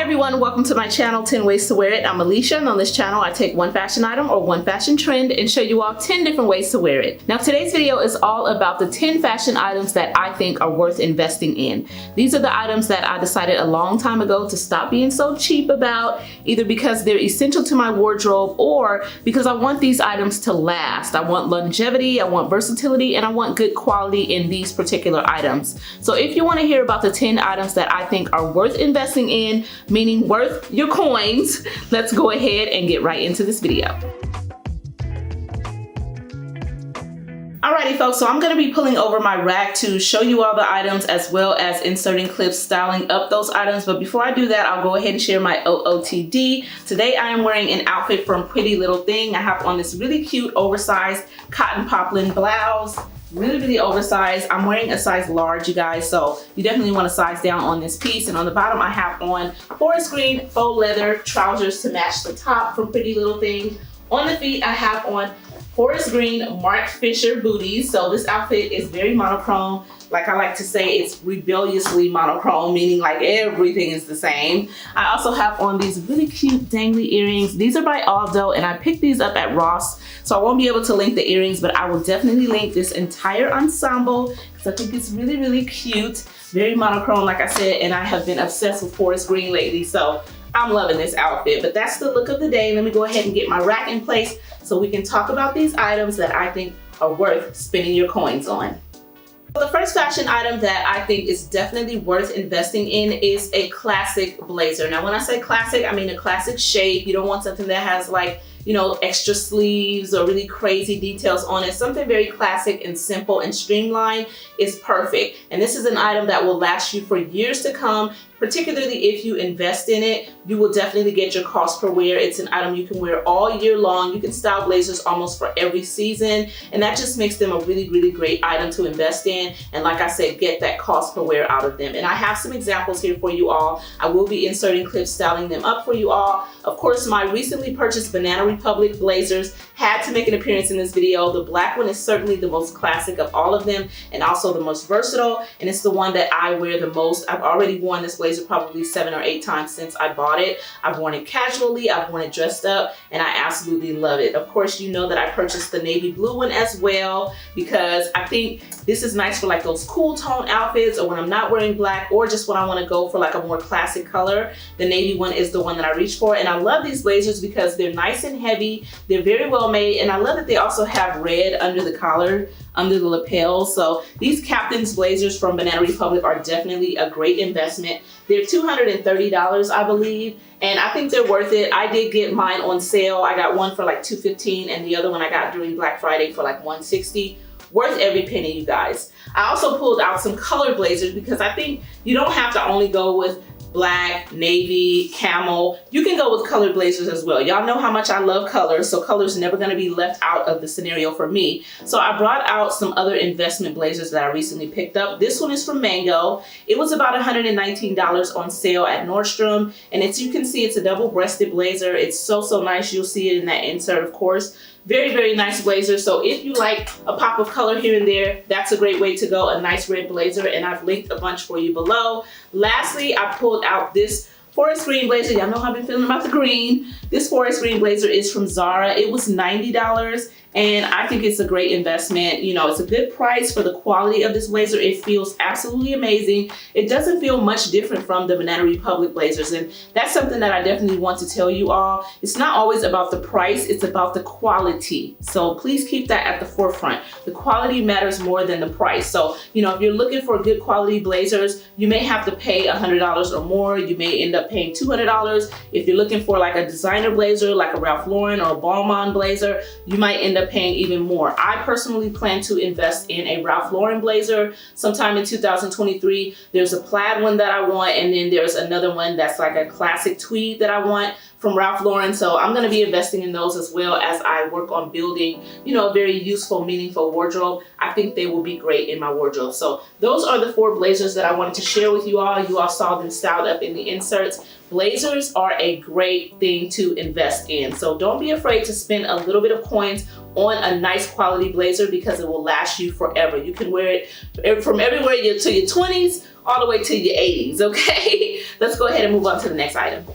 everyone, welcome to my channel 10 Ways to Wear It. I'm Alicia, and on this channel I take one fashion item or one fashion trend and show you all 10 different ways to wear it. Now today's video is all about the 10 fashion items that I think are worth investing in. These are the items that I decided a long time ago to stop being so cheap about, either because they're essential to my wardrobe or because I want these items to last. I want longevity, I want versatility, and I want good quality in these particular items. So if you want to hear about the 10 items that I think are worth investing in, meaning worth your coins, let's go ahead and get right into this video. Alrighty folks, so I'm going to be pulling over my rack to show you all the items as well as inserting clips styling up those items. But before I do that, I'll go ahead and share my OOTD. Today I am wearing an outfit from Pretty Little Thing. I have on this really cute oversized cotton poplin blouse. Really oversized. I'm wearing a size large, you guys, so you definitely want to size down on this piece. And on the bottom I have on forest green faux leather trousers to match the top from Pretty Little Thing. On the feet I have on forest green Marc Fisher booties. So this outfit is very monochrome. Like I like to say, it's rebelliously monochrome, meaning like everything is the same. I also have on these really cute dangly earrings. These are by Aldo, and I picked these up at Ross, so I won't be able to link the earrings, but I will definitely link this entire ensemble because I think it's really cute. Very monochrome, like I said, and I have been obsessed with forest green lately, so I'm loving this outfit. But that's the look of the day. Let me go ahead and get my rack in place so we can talk about these items that I think are worth spending your coins on. The first fashion item that I think is definitely worth investing in is a classic blazer. Now when I say classic, I mean a classic shape. You don't want something that has like, you know, extra sleeves or really crazy details on it. Something very classic and simple and streamlined is perfect. And this is an item that will last you for years to come. Particularly if you invest in it, you will definitely get your cost per wear. It's an item you can wear all year long. You can style blazers almost for every season, and that just makes them a really great item to invest in. And like I said, get that cost per wear out of them. And I have some examples here for you all. I will be inserting clips styling them up for you all. Of course, my recently purchased Banana Republic blazers had to make an appearance in this video. The black one is certainly the most classic of all of them and also the most versatile, and it's the one that I wear the most. I've already worn this blazer probably 7 or 8 times since I bought it. I've worn it casually, I've worn it dressed up, and I absolutely love it. Of course, you know that I purchased the navy blue one as well because I think this is nice for like those cool tone outfits or when I'm not wearing black or just when I want to go for like a more classic color. The navy one is the one that I reach for, and I love these blazers because they're nice and heavy, they're very well made, and I love that they also have red under the collar, under the lapels. So these Captain's blazers from Banana Republic are definitely a great investment. They're $230, I believe, and I think they're worth it. I did get mine on sale. I got one for like $215 and the other one I got during Black Friday for like $160. Worth every penny, you guys. I also pulled out some color blazers because I think you don't have to only go with black, navy, camel. You can go with colored blazers as well. Y'all know how much I love color, so color's never gonna be left out of the scenario for me. So I brought out some other investment blazers that I recently picked up. This one is from Mango. It was about $119 on sale at Nordstrom, and as you can see, it's a double-breasted blazer. It's so nice. You'll see it in that insert, of course. Very nice blazer. So if you like a pop of color here and there, that's a great way to go. A nice red blazer, and I've linked a bunch for you below. Lastly, I pulled out this forest green blazer. Y'all know how I've been feeling about the green. This forest green blazer is from Zara. It was $90. And I think it's a great investment. You know, it's a good price for the quality of this blazer. It feels absolutely amazing. It doesn't feel much different from the Banana Republic blazers. And that's something that I definitely want to tell you all. It's not always about the price, it's about the quality. So please keep that at the forefront. The quality matters more than the price. So, you know, if you're looking for good quality blazers, you may have to pay $100 or more. You may end up paying $200. If you're looking for like a designer blazer, like a Ralph Lauren or a Balmain blazer, you might end up paying even more. I personally plan to invest in a Ralph Lauren blazer sometime in 2023. There's a plaid one that I want, and then there's another one that's like a classic tweed that I want from Ralph Lauren. So I'm going to be investing in those as well as I work on building, you know, a very useful, meaningful wardrobe. I think they will be great in my wardrobe. So those are the 4 blazers that I wanted to share with you all. You all saw them styled up in the inserts. Blazers are a great thing to invest in. So don't be afraid to spend a little bit of coins on a nice quality blazer because it will last you forever. You can wear it from everywhere to your 20s all the way to your 80s, okay? Let's go ahead and move on to the next item.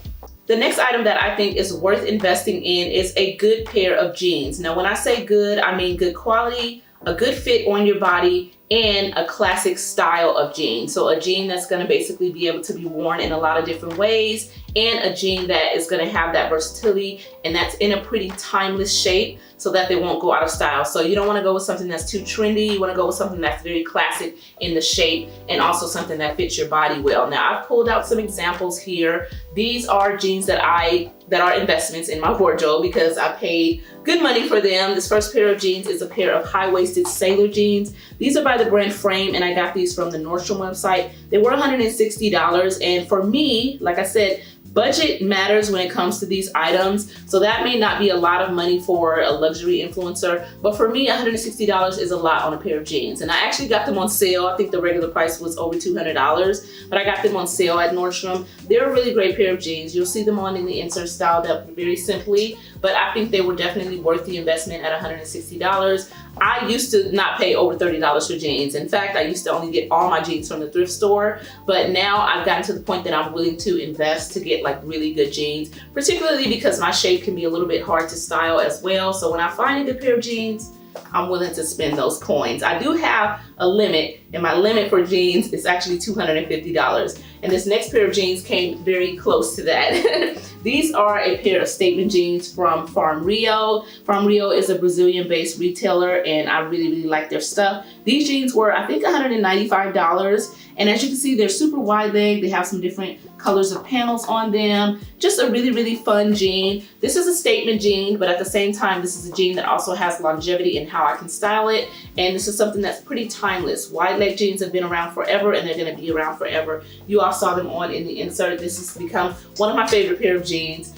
The next item that I think is worth investing in is a good pair of jeans. Now, when I say good, I mean good quality, a good fit on your body, and a classic style of jean. So a jean that's gonna basically be able to be worn in a lot of different ways, and a jean that is gonna have that versatility and that's in a pretty timeless shape so that they won't go out of style. So you don't wanna go with something that's too trendy. You wanna go with something that's very classic in the shape and also something that fits your body well. Now, I've pulled out some examples here. These are jeans that are investments in my wardrobe because I paid good money for them. This first pair of jeans is a pair of high-waisted sailor jeans. These are by the brand Frame, and I got these from the Nordstrom website. They were $160, and for me, like I said, budget matters when it comes to these items. So that may not be a lot of money for a luxury influencer, but for me, $160 is a lot on a pair of jeans. And I actually got them on sale. I think the regular price was over $200, but I got them on sale at Nordstrom. They're a really great pair of jeans. You'll see them on in the insert, styled up very simply, but I think they were definitely worth the investment at $160. I used to not pay over $30 for jeans. In fact, I used to only get all my jeans from the thrift store, but now I've gotten to the point that I'm willing to invest to get like really good jeans, particularly because my shape can be a little bit hard to style as well. So when I find a good pair of jeans, I'm willing to spend those coins. I do have a limit, and my limit for jeans is actually $250. And this next pair of jeans came very close to that. These are a pair of statement jeans from Farm Rio. Farm Rio is a Brazilian-based retailer, and I really, really like their stuff. These jeans were, I think, $195. And as you can see, they're super wide leg. They have some different colors of panels on them. Just a really, really fun jean. This is a statement jean, but at the same time, this is a jean that also has longevity in how I can style it. And this is something that's pretty timeless. Wide leg jeans have been around forever, and they're gonna be around forever. You all saw them on in the insert. This has become one of my favorite pair of jeans.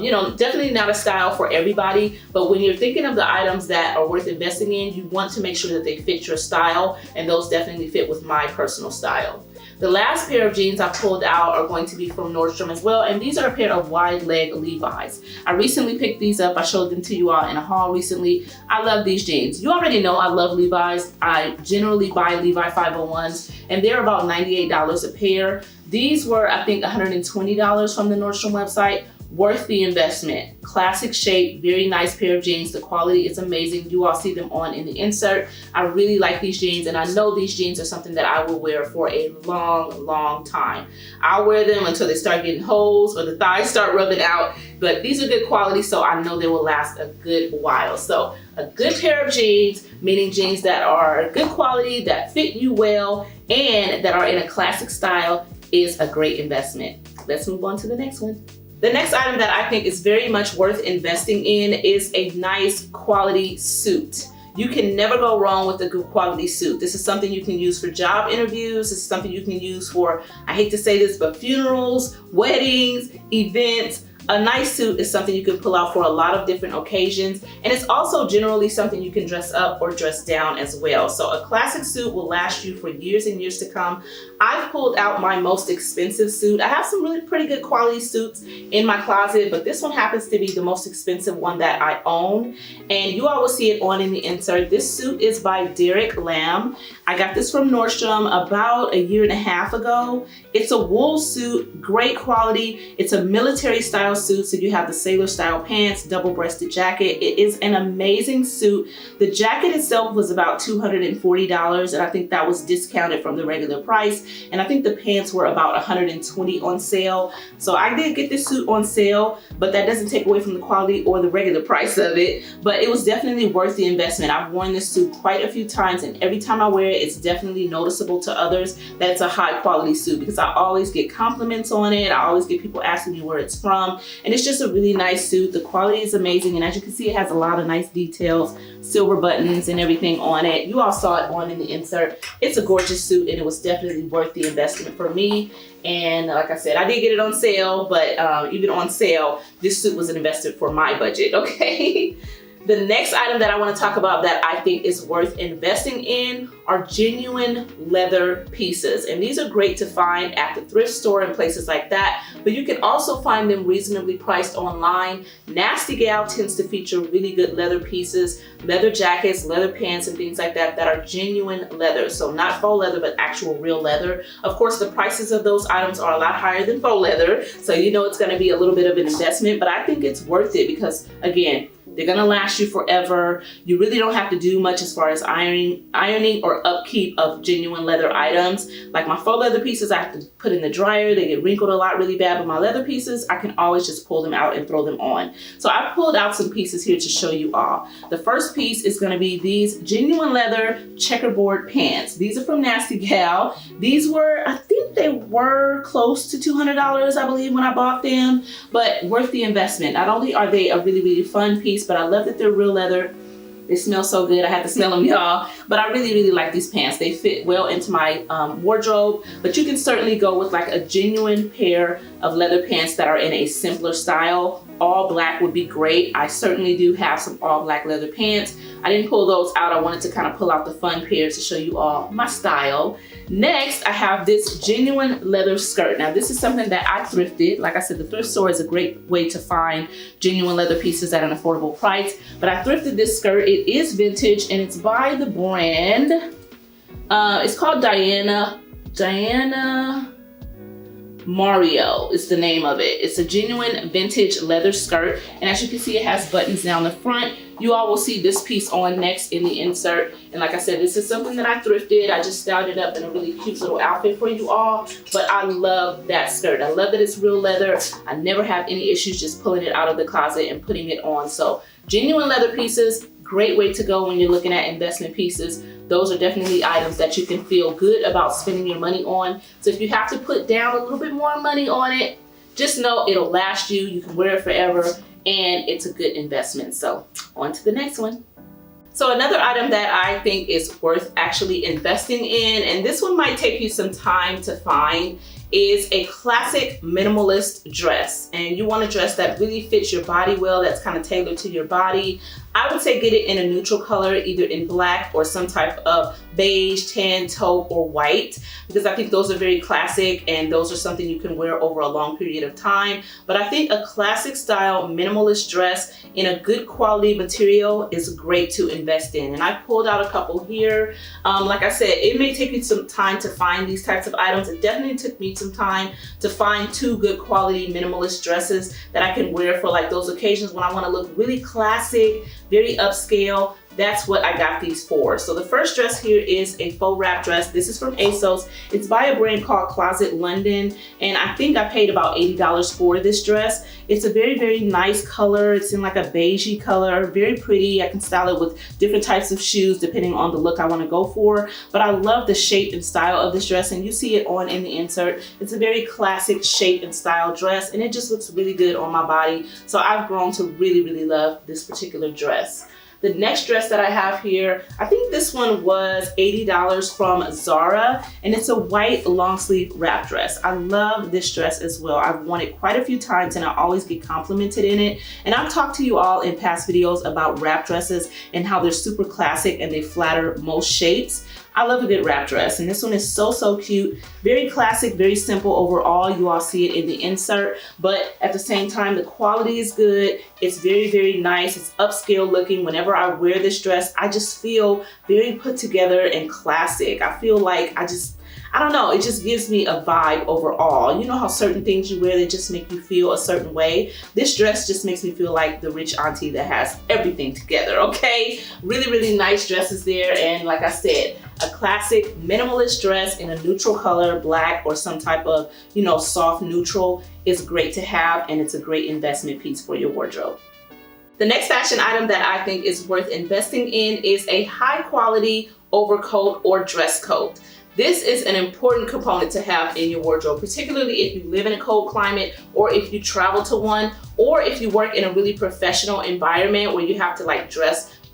You know, definitely not a style for everybody, but when you're thinking of the items that are worth investing in, you want to make sure that they fit your style, and those definitely fit with my personal style. The last pair of jeans I pulled out are going to be from Nordstrom as well, and these are a pair of wide leg Levi's. I recently picked these up. I showed them to you all in a haul recently. I love these jeans. You already know I love Levi's. I generally buy Levi 501s, and they're about $98 a pair. These were, I think, $120 from the Nordstrom website. Worth the investment. Classic shape, very nice pair of jeans. The quality is amazing. You all see them on in the insert. I really like these jeans, and I know these jeans are something that I will wear for a long, long time. I'll wear them until they start getting holes or the thighs start rubbing out, but these are good quality, so I know they will last a good while. So a good pair of jeans, meaning jeans that are good quality, that fit you well, and that are in a classic style, is a great investment. Let's move on to the next one. The next item that I think is very much worth investing in is a nice quality suit. You can never go wrong with a good quality suit. This is something you can use for job interviews. This is something you can use for, I hate to say this, but funerals, weddings, events. A nice suit is something you can pull out for a lot of different occasions, and it's also generally something you can dress up or dress down as well. So a classic suit will last you for years and years to come. I've pulled out my most expensive suit. I have some really pretty good quality suits in my closet, but this one happens to be the most expensive one that I own, and you all will see it on in the insert. This suit is by Derek Lam. I got this from Nordstrom about a year and a half ago. It's a wool suit, great quality. It's a military style suit, so you have the sailor style pants, double-breasted jacket. It is an amazing suit. The jacket itself was about $240, and I think that was discounted from the regular price. And I think the pants were about $120 on sale. So I did get this suit on sale, but that doesn't take away from the quality or the regular price of it. But it was definitely worth the investment. I've worn this suit quite a few times, and every time I wear it, it's definitely noticeable to others that it's a high quality suit, because I always get compliments on it. I always get people asking me where it's from. and it's just a really nice suit. The quality is amazing, and as you can see, it has a lot of nice details, silver buttons and everything on it. You all saw it on in the insert. It's a gorgeous suit, and it was definitely worth the investment for me. And like I said, I did get it on sale, but even on sale, this suit was an investment for my budget, okay? The next item that I want to talk about that I think is worth investing in are genuine leather pieces. And these are great to find at the thrift store and places like that, but you can also find them reasonably priced online. Nasty Gal tends to feature really good leather pieces, leather jackets, leather pants, and things like that that are genuine leather. So not faux leather, but actual real leather. Of course, the prices of those items are a lot higher than faux leather, so you know it's going to be a little bit of an investment, but I think it's worth it because, again, they're gonna last you forever. You really don't have to do much as far as ironing or upkeep of genuine leather items. Like my faux leather pieces, I have to put in the dryer. They get wrinkled a lot really bad, but my leather pieces, I can always just pull them out and throw them on. So I pulled out some pieces here to show you all. The first piece is gonna be these genuine leather checkerboard pants. These are from Nasty Gal. These were, I think they were close to $200, I believe, when I bought them, but worth the investment. Not only are they a really, really fun piece, but I love that they're real leather. They smell so good. I had to smell them, y'all. But I really, really like these pants. They fit well into my wardrobe, but you can certainly go with like a genuine pair of leather pants that are in a simpler style. All black would be great. I certainly do have some all black leather pants. I didn't pull those out. I wanted to kind of pull out the fun pairs to show you all my style. Next, I have this genuine leather skirt. Now, this is something that I thrifted. Like I said, the thrift store is a great way to find genuine leather pieces at an affordable price. But I thrifted this skirt. It is vintage, and it's by the brand. It's called Diana Mario is the name of it. It's a genuine vintage leather skirt, and as you can see, it has buttons down the front. You all will see this piece on next in the insert, and like I said, this is something that I thrifted. I just styled it up in a really cute little outfit for you all, but I love that skirt. I love that it's real leather. I never have any issues just pulling it out of the closet and putting it on. So genuine leather pieces, great way to go when you're looking at investment pieces. Those are definitely items that you can feel good about spending your money on. So if you have to put down a little bit more money on it, just know it'll last you. You can wear it forever, and it's a good investment. So on to the next one. So another item that I think is worth actually investing in, and this one might take you some time to find, is a classic minimalist dress. And you want a dress that really fits your body well, that's kind of tailored to your body. I would say get it in a neutral color, either in black or some type of beige, tan, taupe, or white, because I think those are very classic and those are something you can wear over a long period of time. But I think a classic style minimalist dress in a good quality material is great to invest in. And I pulled out a couple here. Like I said, it may take you some time to find these types of items. It definitely took me some time to find two good quality minimalist dresses that I can wear for like those occasions when I want to look really classic, very upscale. That's what I got these for. So the first dress here is a faux wrap dress. This is from ASOS. It's by a brand called Closet London, and I think I paid about $80 for this dress. It's a very, very nice color. It's in like a beigey color, very pretty. I can style it with different types of shoes depending on the look I want to go for. But I love the shape and style of this dress, and you see it on in the insert. It's a very classic shape and style dress, and it just looks really good on my body. So I've grown to really, really love this particular dress. The next dress that I have here, I think this one was $80 from Zara, and it's a white long sleeve wrap dress. I love this dress as well. I've worn it quite a few times and I always get complimented in it. And I've talked to you all in past videos about wrap dresses and how they're super classic and they flatter most shapes. I love a good wrap dress, and this one is so, so cute. Very classic, very simple overall. You all see it in the insert, but at the same time, the quality is good. It's very, very nice. It's upscale looking. Whenever I wear this dress, I just feel very put together and classic. I feel like I don't know, it just gives me a vibe overall. You know how certain things you wear that just make you feel a certain way? This dress just makes me feel like the rich auntie that has everything together, okay? Really, really nice dresses there, and like I said, a classic minimalist dress in a neutral color, black or some type of, you know, soft neutral is great to have, and it's a great investment piece for your wardrobe. The next fashion item that I think is worth investing in is a high quality overcoat or dress coat. This is an important component to have in your wardrobe, particularly if you live in a cold climate or if you travel to one, or if you work in a really professional environment where you have to like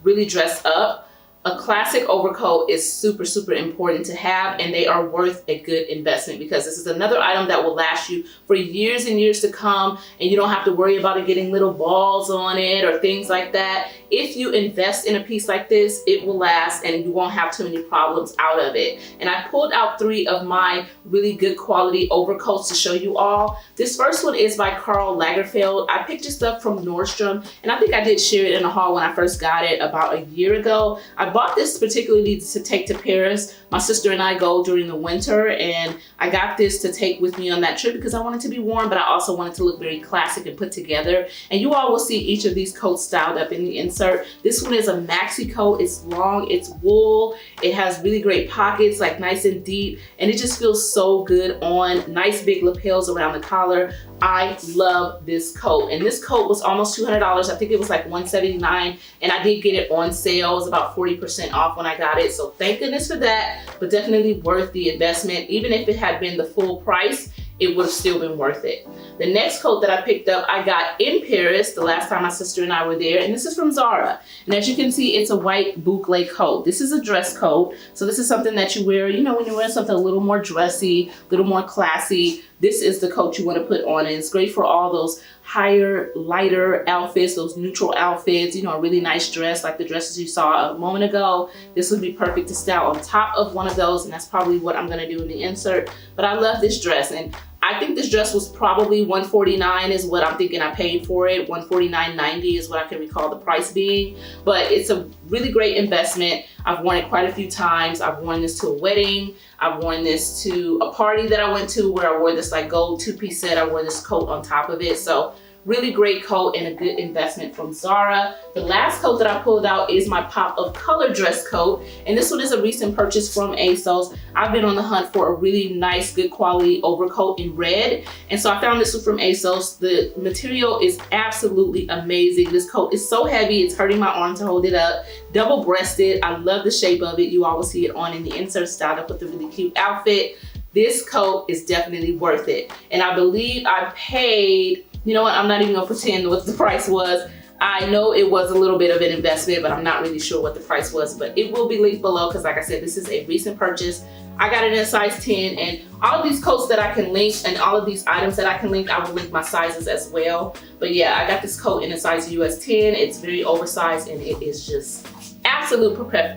really dress up. A classic overcoat is super, super important to have, and they are worth a good investment because this is another item that will last you for years and years to come, and you don't have to worry about it getting little balls on it or things like that. If you invest in a piece like this, it will last and you won't have too many problems out of it. And I pulled out 3 of my really good quality overcoats to show you all. This first one is by Karl Lagerfeld. I picked this up from Nordstrom, and I think I did share it in a haul when I first got it about a year ago. I bought this particularly to take to Paris. My sister and I go during the winter, and I got this to take with me on that trip because I wanted to be warm, but I also wanted to look very classic and put together. And you all will see each of these coats styled up in the insert. This one is a maxi coat. It's long, it's wool. It has really great pockets, like nice and deep, and it just feels so good on. Nice big lapels around the collar. I love this coat, and this coat was almost $200. I think it was like $179, and I did get it on sale. It was about 40% off when I got it, so thank goodness for that, but definitely worth the investment. Even if it had been the full price, it would have still been worth it. The next coat that I picked up, I got in Paris the last time my sister and I were there, and this is from Zara. And as you can see, it's a white boucle coat. This is a dress coat, so this is something that you wear, you know, when you're wearing something a little more dressy, a little more classy. This is the coat you want to put on, and it's great for all those higher, lighter outfits, those neutral outfits, you know, a really nice dress like the dresses you saw a moment ago. This would be perfect to style on top of one of those, and that's probably what I'm going to do in the insert. But I love this dress, and I think this dress was probably $149 is what I'm thinking I paid for it. $149.90 is what I can recall the price being. But it's a really great investment. I've worn it quite a few times. I've worn this to a wedding. I've worn this to a party that I went to where I wore this like gold 2-piece set. I wore this coat on top of it. So really great coat and a good investment from Zara. The last coat that I pulled out is my Pop of Color dress coat, and this one is a recent purchase from ASOS. I've been on the hunt for a really nice, good quality overcoat in red, and so I found this one from ASOS. The material is absolutely amazing. This coat is so heavy, it's hurting my arm to hold it up. Double-breasted, I love the shape of it. You all will see it on in the insert, styled up with a really cute outfit. This coat is definitely worth it, and I believe I paid, you know what, I'm not even gonna pretend what the price was. I know it was a little bit of an investment, but I'm not really sure what the price was, but it will be linked below because like I said, this is a recent purchase. I got it in a size 10, and all of these coats that I can link and all of these items that I can link, I will link my sizes as well. But yeah, I got this coat in a size US 10. It's very oversized and it is just absolute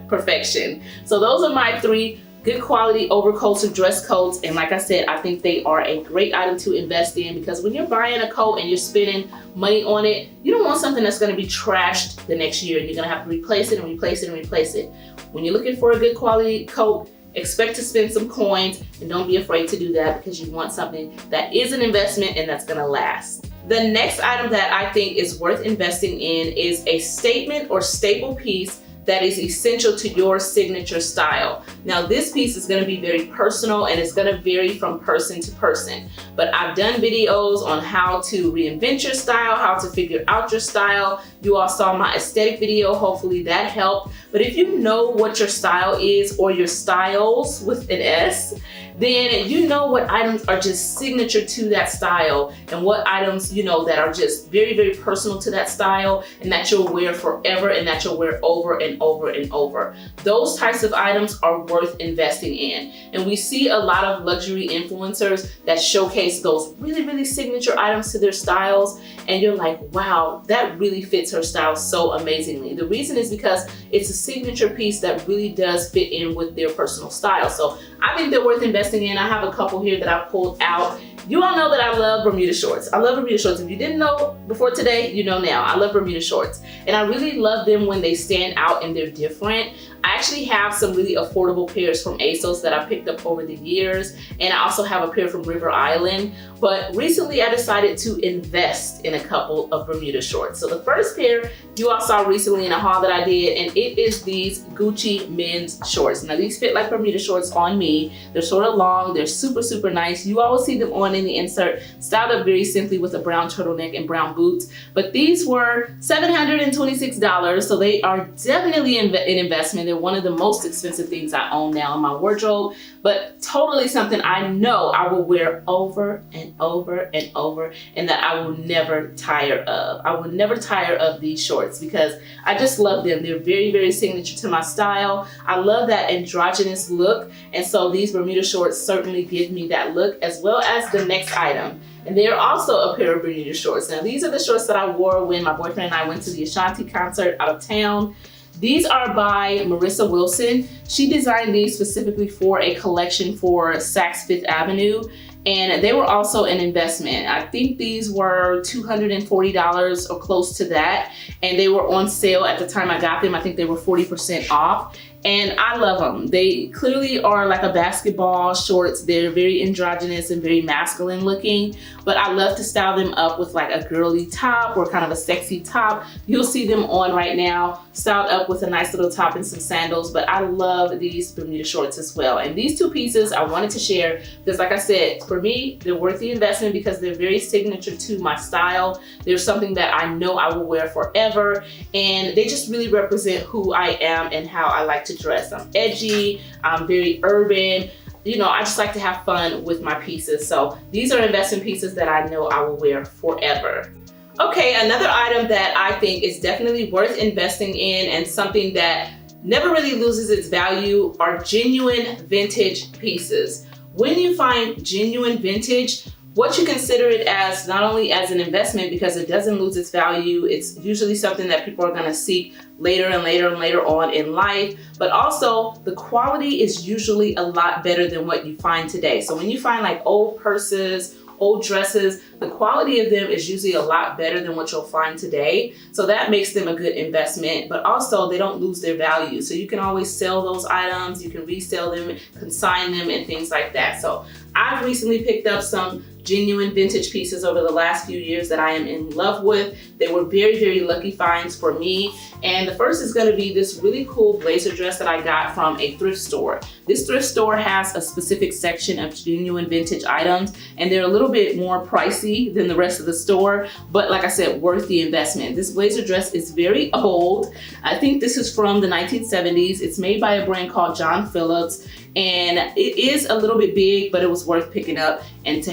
perfection. So those are my 3 good quality overcoats or dress coats, and like I said, I think they are a great item to invest in because when you're buying a coat and you're spending money on it, you don't want something that's going to be trashed the next year and you're going to have to replace it and replace it and replace it. When you're looking for a good quality coat, expect to spend some coins, and don't be afraid to do that because you want something that is an investment and that's going to last. The next item that I think is worth investing in is a statement or staple piece that is essential to your signature style. Now this piece is gonna be very personal and it's gonna vary from person to person, but I've done videos on how to reinvent your style, how to figure out your style. You all saw my aesthetic video, hopefully that helped. But if you know what your style is, or your styles with an S, then you know what items are just signature to that style and what items, you know, that are just very, very personal to that style and that you'll wear forever and that you'll wear over and over and over. Those types of items are worth investing in. And we see a lot of luxury influencers that showcase those really, really signature items to their styles. And you're like, wow, that really fits her style so amazingly. The reason is because it's a signature piece that really does fit in with their personal style. So I think they're worth investing in. I have a couple here that I pulled out. You all know that I love Bermuda shorts. I love Bermuda shorts. If you didn't know before today, you know now. I love Bermuda shorts. And I really love them when they stand out and they're different. I actually have some really affordable pairs from ASOS that I picked up over the years. And I also have a pair from River Island. But recently I decided to invest in a couple of Bermuda shorts. So the first pair you all saw recently in a haul that I did, and it is these Gucci men's shorts. Now these fit like Bermuda shorts on me. They're sort of long, they're super, super nice. You always see them on in the insert, styled up very simply with a brown turtleneck and brown boots. But these were $726, so they are definitely an investment. they're one of the most expensive things I own now in my wardrobe, but totally something I know I will wear over and over and over, and that I will never tire of. I will never tire of these shorts because I just love them. They're very, very signature to my style. I love that androgynous look, and so these Bermuda shorts certainly give me that look, as well as the next item. And they are also a pair of Bermuda shorts. Now, these are the shorts that I wore when my boyfriend and I went to the Ashanti concert out of town. These are by Marissa Wilson. She designed these specifically for a collection for Saks Fifth Avenue, and they were also an investment. I think these were $240 or close to that, and they were on sale at the time I got them. I think they were 40% off. And I love them. They clearly are like a basketball shorts. They're very androgynous and very masculine looking, but I love to style them up with like a girly top or kind of a sexy top. You'll see them on right now, styled up with a nice little top and some sandals, but I love these Bermuda shorts as well. And these two pieces I wanted to share because, like I said, for me, they're worth the investment because they're very signature to my style. They're something that I know I will wear forever, and they just really represent who I am and how I like to dress. I'm edgy, I'm very urban. You know, I just like to have fun with my pieces. So these are investment pieces that I know I will wear forever. Okay, another item that I think is definitely worth investing in and something that never really loses its value are genuine vintage pieces. When you find genuine vintage, what you consider it as, not only as an investment because it doesn't lose its value, it's usually something that people are going to seek later and later and later on in life, but also the quality is usually a lot better than what you find today. So when you find like old purses, old dresses, the quality of them is usually a lot better than what you'll find today. So that makes them a good investment, but also they don't lose their value. So you can always sell those items, you can resell them, consign them, and things like that. So I've recently picked up some genuine vintage pieces over the last few years that I am in love with. They were very, very lucky finds for me. And the first is going to be this really cool blazer dress that I got from a thrift store. This thrift store has a specific section of genuine vintage items, and they're a little bit more pricey than the rest of the store, but like I said, worth the investment. This blazer dress is very old. I think this is from the 1970s. It's made by a brand called John Phillips, and it is a little bit big, but it was worth picking up and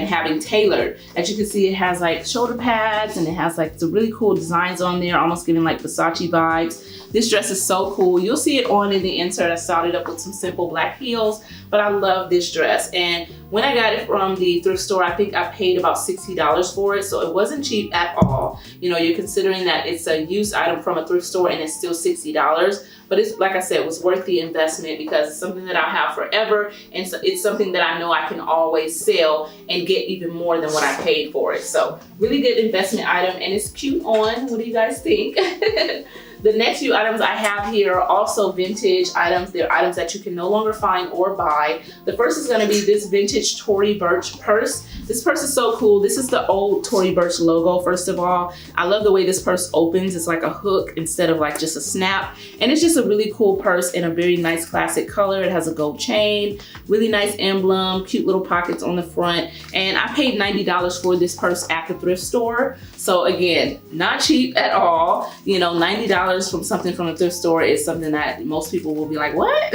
having tailored. As you can see, it has like shoulder pads and it has like some really cool designs on there, almost giving like Versace vibes. This dress is so cool. You'll see it on in the insert. I styled it up with some simple black heels, but I love this dress. And when I got it from the thrift store, I think I paid about $60 for it. So it wasn't cheap at all. You know, you're considering that it's a used item from a thrift store and it's still $60. But it's, like I said, it was worth the investment because it's something that I'll have forever. And so it's something that I know I can always sell and get even more than what I paid for it. So really good investment item, and it's cute on. What do you guys think? The next few items I have here are also vintage items. They're items that you can no longer find or buy. The first is going to be this vintage Tory Burch purse. This purse is so cool. This is the old Tory Burch logo, first of all. I love the way this purse opens. It's like a hook instead of like just a snap. And it's just a really cool purse in a very nice classic color. It has a gold chain, really nice emblem, cute little pockets on the front. And I paid $90 for this purse at the thrift store. So again, not cheap at all. You know, $90 from something from a thrift store is something that most people will be like, what?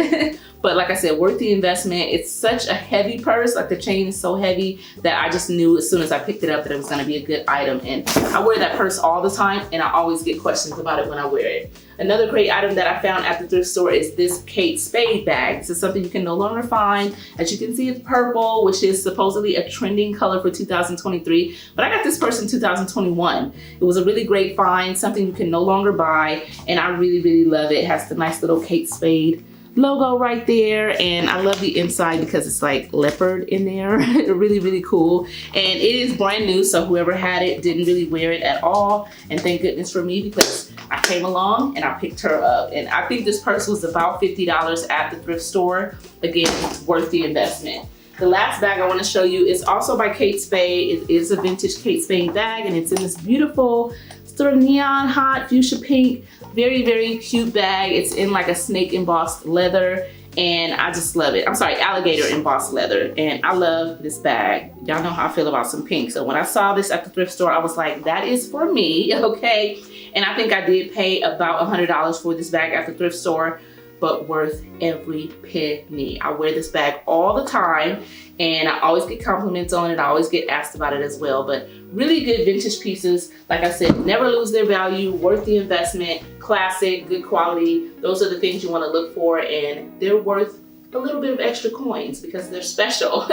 But like I said, worth the investment. It's such a heavy purse. Like the chain is so heavy that I just knew as soon as I picked it up that it was going to be a good item. And I wear that purse all the time, and I always get questions about it when I wear it. Another great item that I found at the thrift store is this Kate Spade bag. This is something you can no longer find. As you can see, it's purple, which is supposedly a trending color for 2023. But I got this purse in 2021. It was a really great find, something you can no longer buy, and I really, really love it. It has the nice little Kate Spade logo right there, and I love the inside because it's like leopard in there. Really, really cool. And it is brand new, so whoever had it didn't really wear it at all, and thank goodness for me because I came along and I picked her up. And I think this purse was about $50 at the thrift store. Again, it's worth the investment. The last bag I want to show you is also by Kate Spade. It is a vintage Kate Spade bag, and it's in this beautiful sort of neon hot fuchsia pink. Very, very cute bag. It's in like a snake embossed leather, and I just love it. I'm sorry, alligator embossed leather, and I love this bag. Y'all know how I feel about some pink. So when I saw this at the thrift store, I was like, that is for me, okay? And I think I did pay about $100 for this bag at the thrift store. but worth every penny. I wear this bag all the time and I always get compliments on it. I always get asked about it as well, but really good vintage pieces. Like I said, never lose their value, worth the investment, classic, good quality. Those are the things you want to look for, and they're worth a little bit of extra coins because they're special.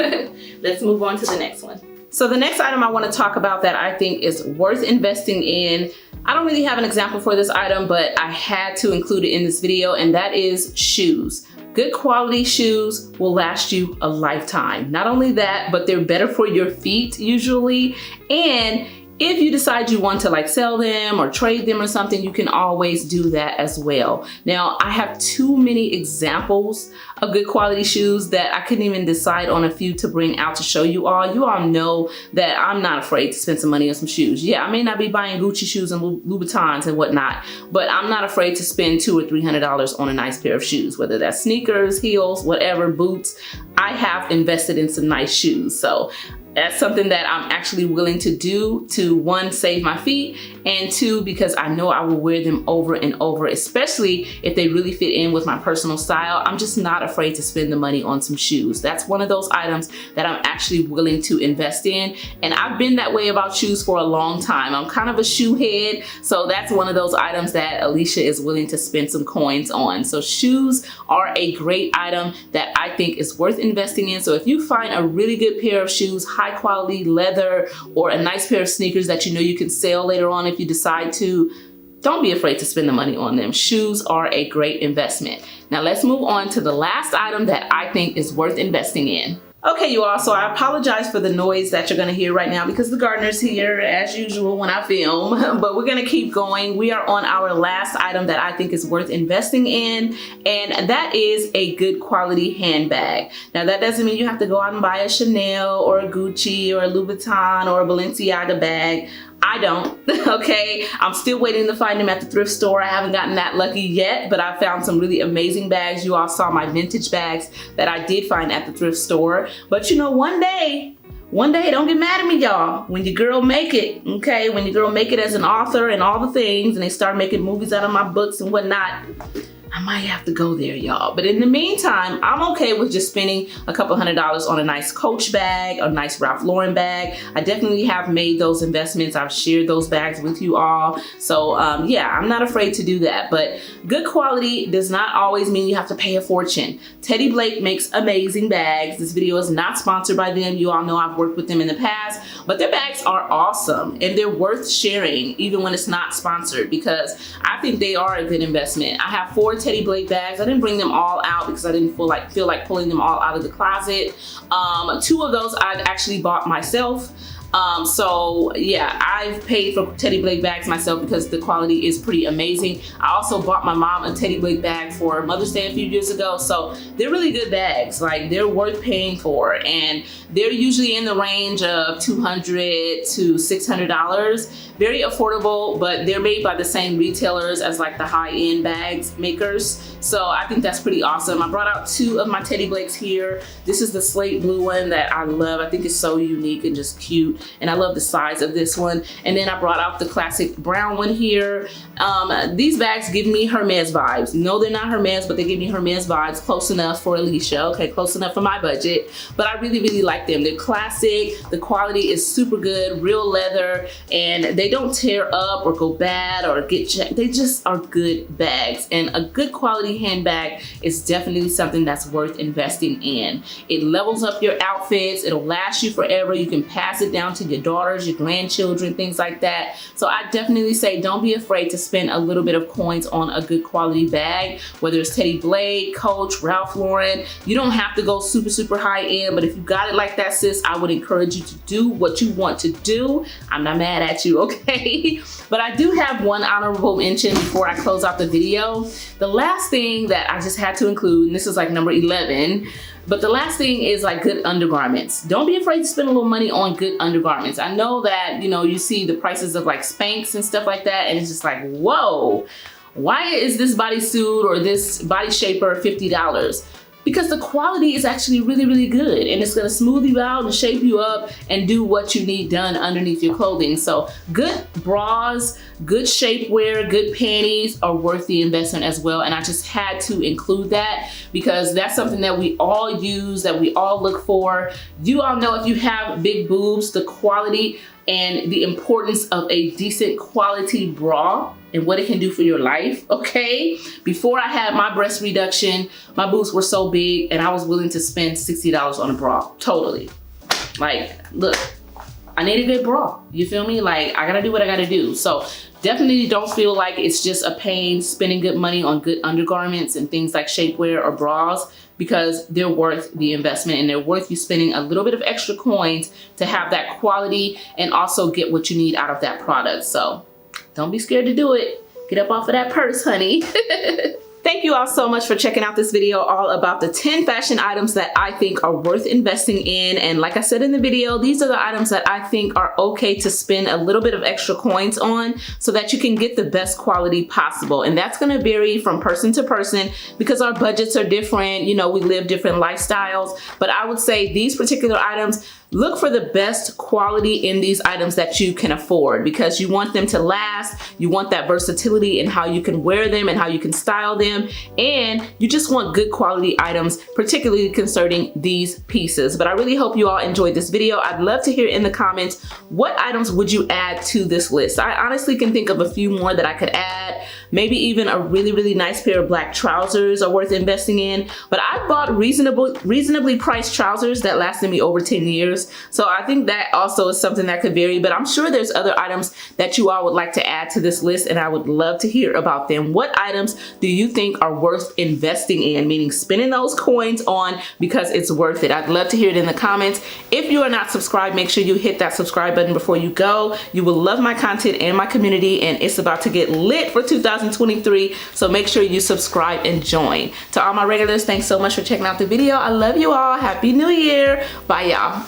Let's move on to the next one. So the next item I want to talk about that I think is worth investing in, I don't really have an example for this item, but I had to include it in this video, and that is shoes. Good quality shoes will last you a lifetime. Not only that, but they're better for your feet usually, and if you decide you want to like sell them or trade them or something, you can always do that as well. Now, I have too many examples of good quality shoes that I couldn't even decide on a few to bring out to show you all. You all know that I'm not afraid to spend some money on some shoes. Yeah, I may not be buying Gucci shoes and Louboutins and whatnot, but I'm not afraid to spend $200 or $300 on a nice pair of shoes, whether that's sneakers, heels, whatever, boots. I have invested in some nice shoes. So that's something that I'm actually willing to do to, one, save my feet, and two, because I know I will wear them over and over, especially if they really fit in with my personal style. I'm just not afraid to spend the money on some shoes. That's one of those items that I'm actually willing to invest in. And I've been that way about shoes for a long time. I'm kind of a shoe head. So that's one of those items that Alicia is willing to spend some coins on. So shoes are a great item that I think is worth investing in. So if you find a really good pair of shoes, high quality leather, or a nice pair of sneakers that you know you can sell later on if you decide to, don't be afraid to spend the money on them. Shoes are a great investment. Now let's move on to the last item that I think is worth investing in. Okay, you all, so I apologize for the noise that you're gonna hear right now because the gardener's here as usual when I film, but we're gonna keep going. We are on our last item that I think is worth investing in, and that is a good quality handbag. Now that doesn't mean you have to go out and buy a Chanel or a Gucci or a Louboutin or a Balenciaga bag. I don't, okay? I'm still waiting to find them at the thrift store. I haven't gotten that lucky yet, but I found some really amazing bags. You all saw my vintage bags that I did find at the thrift store. But you know, one day, don't get mad at me, y'all. When your girl make it, okay? When your girl make it as an author and all the things, and they start making movies out of my books and whatnot, I might have to go there, y'all. But in the meantime, I'm okay with just spending a couple $100s on a nice Coach bag, a nice Ralph Lauren bag. I definitely have made those investments. I've shared those bags with you all. So yeah, I'm not afraid to do that. But good quality does not always mean you have to pay a fortune. Teddy Blake makes amazing bags. This video is not sponsored by them. You all know I've worked with them in the past, but their bags are awesome and they're worth sharing even when it's not sponsored, because I think they are a good investment. I have 4 Teddy Blake bags. I didn't bring them all out because I didn't feel like pulling them all out of the closet. 2 of those I've actually bought myself. So yeah, I've paid for Teddy Blake bags myself because the quality is pretty amazing. I also bought my mom a Teddy Blake bag for Mother's Day a few years ago. So they're really good bags. Like, they're worth paying for, and they're usually in the range of $200 to $600. Very affordable, but they're made by the same retailers as like the high-end bags makers. So I think that's pretty awesome. I brought out 2 of my Teddy Blakes here. This is the slate blue one that I love. I think it's so unique and just cute, and I love the size of this one. And then I brought out the classic brown one here. These bags give me Hermes vibes. No, they're not Hermes, but they give me Hermes vibes. Close enough for Alicia, okay, close enough for my budget. But I really, really like them. They're classic. The quality is super good, real leather, and they don't tear up or go bad or get checked. They just are good bags, and a good quality handbag is definitely something that's worth investing in. It levels up your outfits. It'll last you forever. You can pass it down to your daughters, your grandchildren, things like that. So I definitely say don't be afraid to spend a little bit of coins on a good quality bag, whether it's Teddy Blake, Coach, Ralph Lauren. You don't have to go super, super high end, but if you got it like that, sis, I would encourage you to do what you want to do. I'm not mad at you, okay? But I do have one honorable mention before I close out the video. The last thing that I just had to include, and this is like number 11, but the last thing is like good undergarments. Don't be afraid to spend a little money on good undergarments. I know that, you know, you see the prices of like Spanx and stuff like that, and it's just like, whoa, why is this bodysuit or this body shaper $50? because the quality is actually really, really good, and it's gonna smooth you out and shape you up and do what you need done underneath your clothing. So good bras, good shapewear, good panties are worth the investment as well. And I just had to include that because that's something that we all use, that we all look for. You all know if you have big boobs, the quality and the importance of a decent quality bra and what it can do for your life, okay? Before I had my breast reduction, my boobs were so big and I was willing to spend $60 on a bra, totally. Like, look, I need a good bra, you feel me? Like, I gotta do what I gotta do. So definitely don't feel like it's just a pain spending good money on good undergarments and things like shapewear or bras, because they're worth the investment and they're worth you spending a little bit of extra coins to have that quality and also get what you need out of that product. So don't be scared to do it. Get up off of that purse, honey. Thank you all so much for checking out this video all about the 10 fashion items that I think are worth investing in. And like I said in the video, these are the items that I think are okay to spend a little bit of extra coins on so that you can get the best quality possible. And that's gonna vary from person to person because our budgets are different. You know, we live different lifestyles, but I would say these particular items, look for the best quality in these items that you can afford because you want them to last. You want that versatility in how you can wear them and how you can style them. And you just want good quality items, particularly concerning these pieces. But I really hope you all enjoyed this video. I'd love to hear in the comments, what items would you add to this list? I honestly can think of a few more that I could add. Maybe even a really, really nice pair of black trousers are worth investing in. But I bought reasonably priced trousers that lasted me over 10 years. So I think that also is something that could vary, but I'm sure there's other items that you all would like to add to this list and I would love to hear about them. What items do you think are worth investing in, meaning spending those coins on because it's worth it? I'd love to hear it in the comments. If you are not subscribed, make sure you hit that subscribe button before you go. You will love my content and my community, and it's about to get lit for 2023. So make sure you subscribe and join. To all my regulars, thanks so much for checking out the video. I love you all. Happy New Year. Bye, y'all.